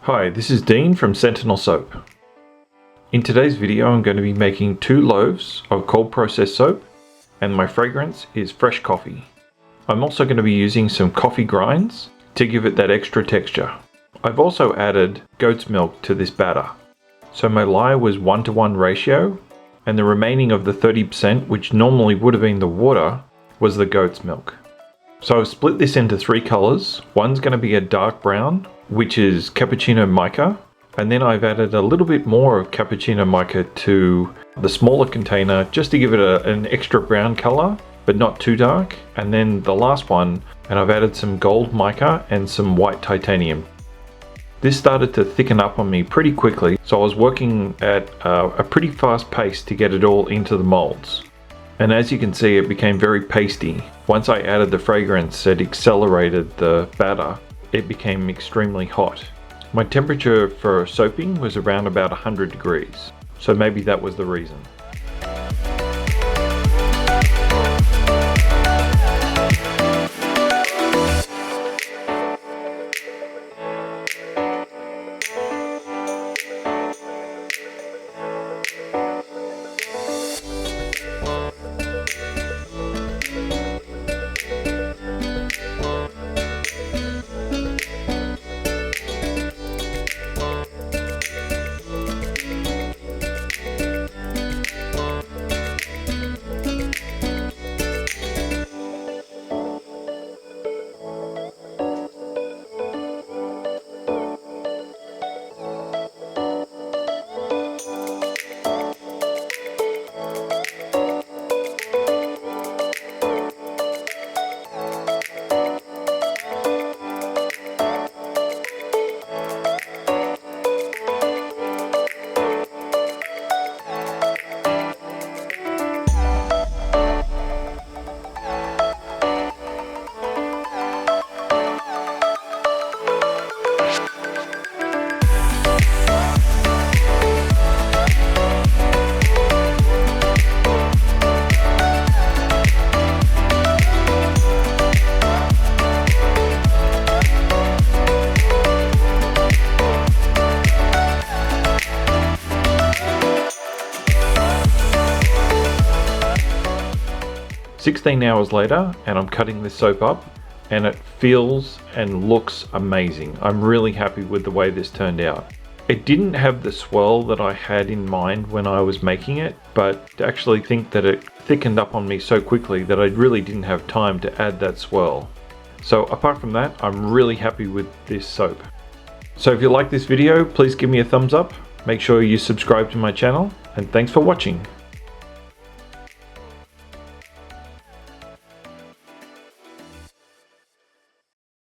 Hi, this is Dean from Sentinel Soap. In today's video I'm going to be making 2 loaves of cold processed soap, and my fragrance is fresh coffee. I'm also going to be using some coffee grinds to give it that extra texture. I've also added goat's milk to this batter. So my lye was 1:1 ratio, and the remaining of the 30%, which normally would have been the water, was the goat's milk. So I've split this into 3 colors. One's going to be a dark brown, which is Cappuccino Mica, and then I've added a little bit more of Cappuccino Mica to the smaller container just to give it an extra brown color, but not too dark. And then the last one, and I've added some gold mica and some white titanium. This started to thicken up on me pretty quickly, so I was working at a pretty fast pace to get it all into the molds. And as you can see, it became very pasty. Once I added the fragrance, it accelerated the batter. It became extremely hot. My temperature for soaping was around about 100 degrees, so maybe that was the reason. "16 hours later, and I'm cutting this soap up, and it feels and looks amazing. I'm really happy with the way this turned out. It didn't have the swirl that I had in mind when I was making it, but to actually think that it thickened up on me so quickly that I really didn't have time to add that swirl. So apart from that, I'm really happy with this soap. So if you like this video, please give me a thumbs up, make sure you subscribe to my channel, and thanks for watching.